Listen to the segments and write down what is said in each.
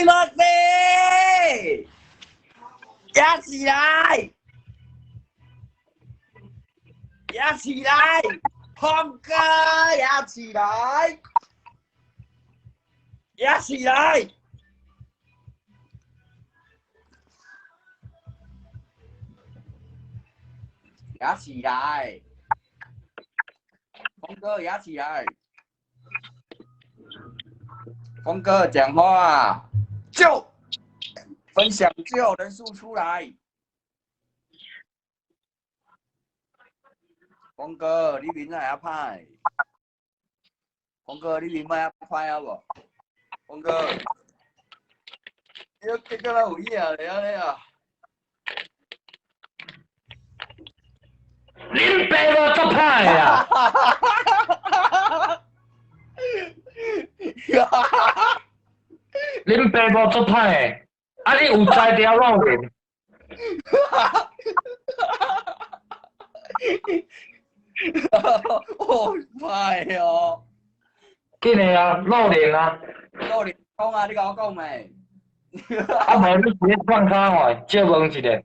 莫非？压起来！压起来！鹏哥，压起来！压起来！压起来！峰哥，压起来！峰哥讲话，就分享就人数出来。峰哥，你明仔要派？峰哥，你明仔要派啊无？峰哥，你结果咱有影咧安尼啊？恁爸无作歹啊！恁爸无作歹诶，啊你有才调老人？哦，坏哦！紧诶啊，老人啊！老人讲啊，你甲我讲未？啊无你直接放卡话，借问一个。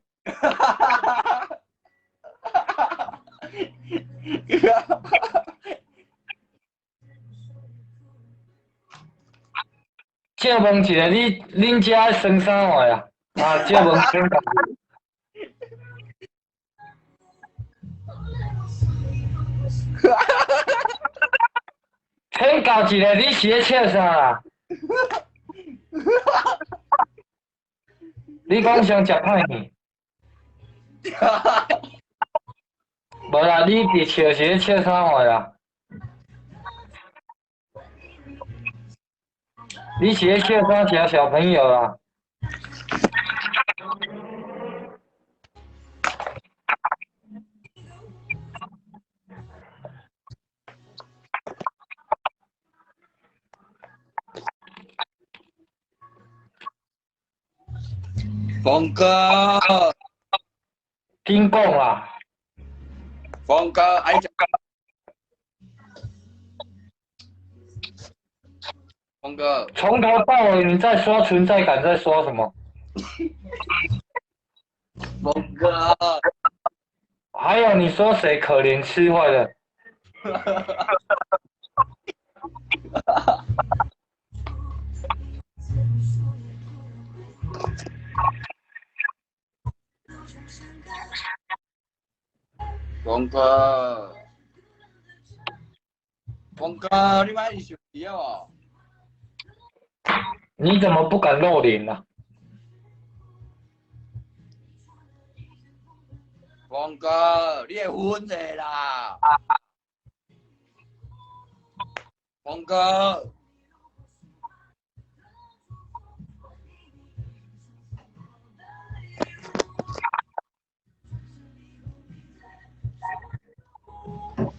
借问一个，恁遮生啥话啊？啊，借问请教。请教一个，你是咧笑啥啦？你讲想食歹呢？无啦，你伫笑是咧笑啥话啦？你是咧笑啥小小朋友啊？峰哥，紧讲啦！峰哥，爱讲。峰哥，从头到尾你在刷存在感，在刷什么？峰哥，还有你说谁可怜吃坏了？峰哥，峰哥，你买手机哦？你怎么不敢露脸呢？峰哥，你会分者啦！峰哥，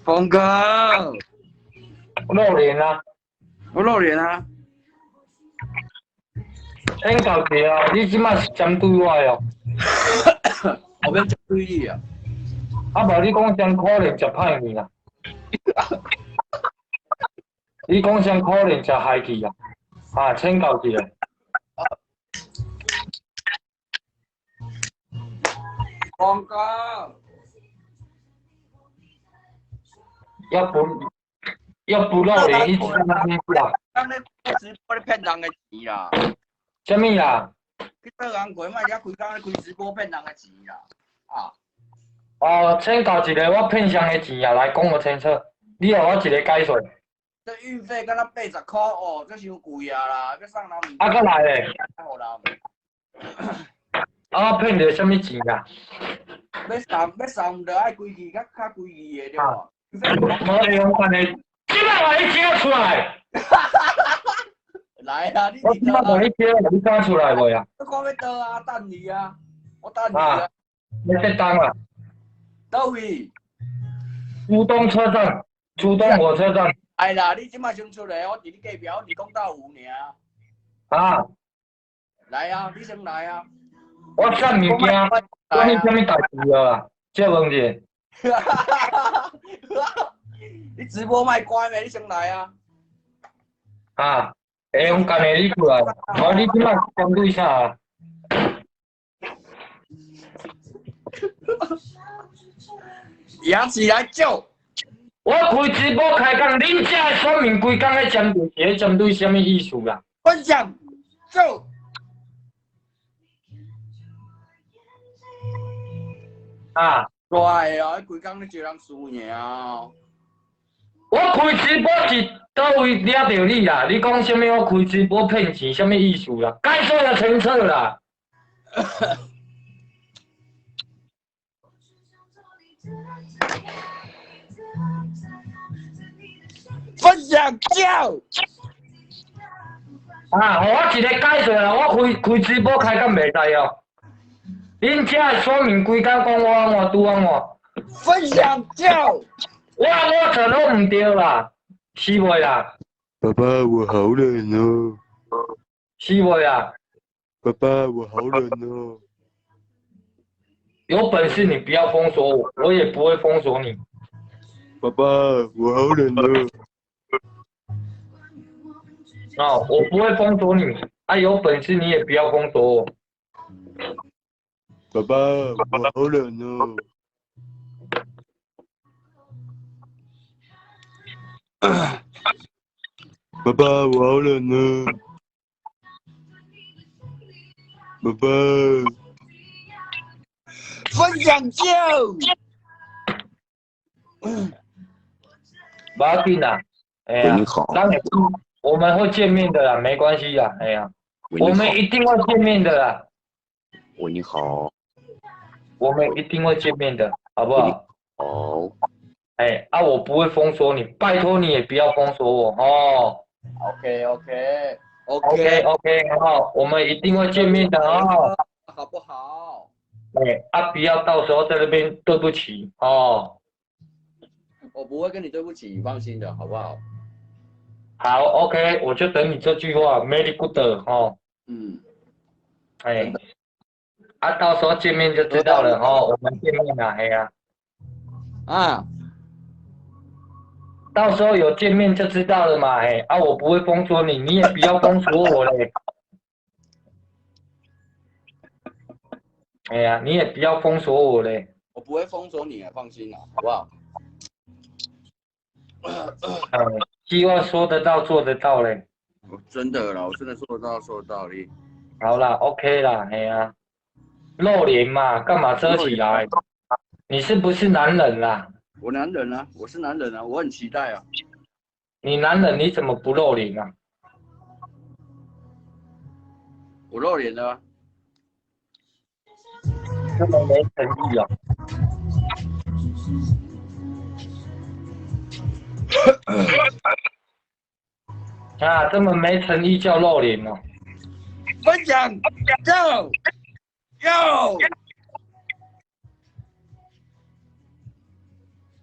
峰哥，露脸啊！我露脸啊！应搞是啊，你即摆是针对我哦。我要针对你啊！啊无你讲啥可能食歹面啊？你讲啥可能食害去啊？啊，请教一下。峰哥，要不露脸，一直在那边笑。咱咧直播咧骗人的钱啦！什么啦？去倒人过，莫遐开工咧开直播骗人的钱啦！啊！哦，请教一个，我骗谁的钱啊？来讲我清楚。你给我一个解说。这运费敢若80块哦，这伤贵啊啦！要送人物件。啊，搁来咧？互人。啊，骗着什么钱啊？要送，就爱规矩较规矩的对无？无用款的，即摆把你叫出来！来啊！我即摆把你叫，你敢出来袂啊？我看要倒啊，等你啊！我等你啊！你在等啊？倒位？竹东车站，竹东火车站。哎啦，你即摆先出来，我伫你隔壁，我伫讲到有尔。啊！来啊！你先来啊！我送物件，关你什么代志啊？借问者。你直播卖乖没？你先来啊！啊！会用干的你出来，我你即摆针对啥啊？扬起来救！我开直播开讲，恁遮的选民规工咧针对是咧针对什么意思啦？分享救！啊！对啊，规工咧一人输赢啊！我开直播是倒位抓着你啦？你讲什么？我开直播骗钱，什么意思啦？该做的清楚啦！分享救！啊，互我一个解说啦！我开直播开讲袂使哦。恁遮的选民规工讲我安怎拄安怎？分享救！我承认唔对啦，是袂啦？爸爸，我好冷哦！是袂啦？爸爸，我好冷哦！有本事你不要封锁我，我也不会封锁你。爸爸，我好冷哦！哦，我不会封锁你。啊，有本事你也不要封锁我。爸爸，我好冷哦！爸爸，我好冷哦！爸爸，分享救！不要紧啦，哎呀，你好，我们会见面的啦，没关系啦，哎呀，我你好们，一定会见面的啦，你好，我们一定会见面的，好不好？好，哎，啊，我不会封锁你，拜托你也不要封锁我哦。OK OK OK OK，哦，我们一定会见面的哦。好不好？哎，啊，不要到时候在那边对不起哦。我不会跟你对不起，你放心的好不好？好，OK，我就等你这句话，very good 哦。嗯，哎，啊，到时候见面就知道了哦，我们见面了，哎呀，啊，到时候有见面就知道了嘛，哎，啊，我不会封锁你，你也不要封锁我嘞。哎呀，你也不要封锁我嘞。我不会封锁你啊，放心啦，好不好？希望说得到做得到嘞。真的啦，我真的说得到，说得到的。好啦，OK 啦，哎呀，露脸嘛，干嘛遮起来？你是不是男人啦？我男人啊，我是男人啊，我很期待啊。你男人你怎么不露脸啊？我露脸了啊，这么没诚意哦。啊，这么没诚意叫露脸哦。分享，Go Go。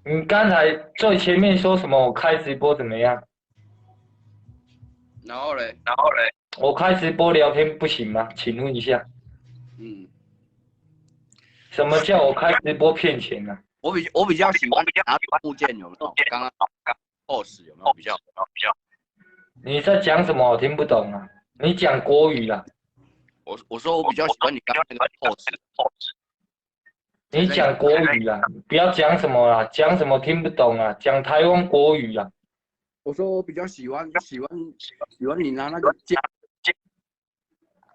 你刚才最前面说什么？我开直播怎么样？然后嘞，我开直播聊天不行吗？请问一下，嗯，什么叫我开直播骗钱呢、我比较喜欢拿物件有没有？刚刚 boss 有没有比较？你在讲什么？我听不懂啊！你讲国语啦。我说我比较喜欢你刚刚那个 boss。你讲国语啦，不要讲什么啦，讲什么听不懂啊，讲台湾国语啦。我说我比较喜欢你拿那个剑。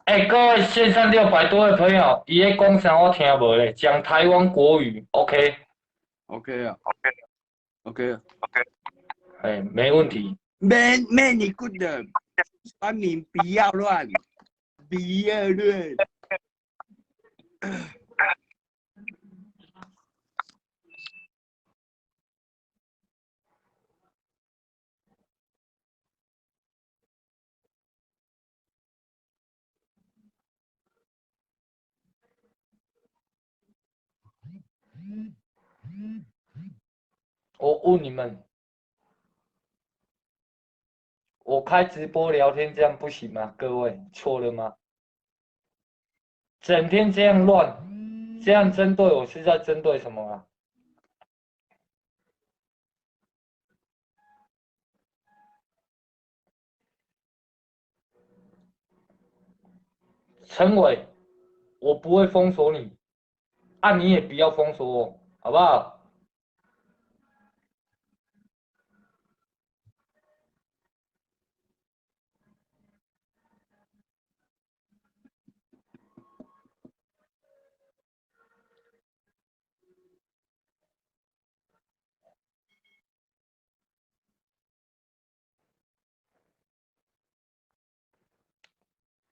哎，各位线上600多位朋友，伊咧讲啥我听无咧，讲台湾国语 ，OK？ OK 啊，OK 啊，哎，没问题。没你 good 的，酸民不要乱，不要乱。我问你们，我开直播聊天这样不行吗？各位错了吗？整天这样乱，这样针对我是在针对什么啊？陈伟，我不会封锁你，你也不要封锁我，好不好？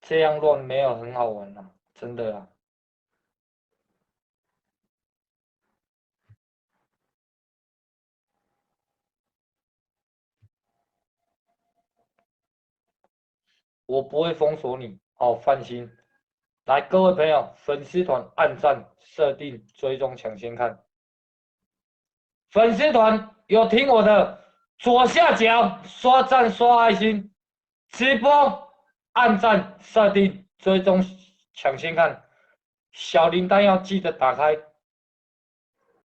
这样乱没有很好玩啊，真的啊。我不会封锁你，放心。来，各位朋友，粉丝团按赞、设定、追踪、抢先看。粉丝团有听我的，左下角刷赞刷爱心，直播按赞、设定、追踪、抢先看，小铃铛要记得打开。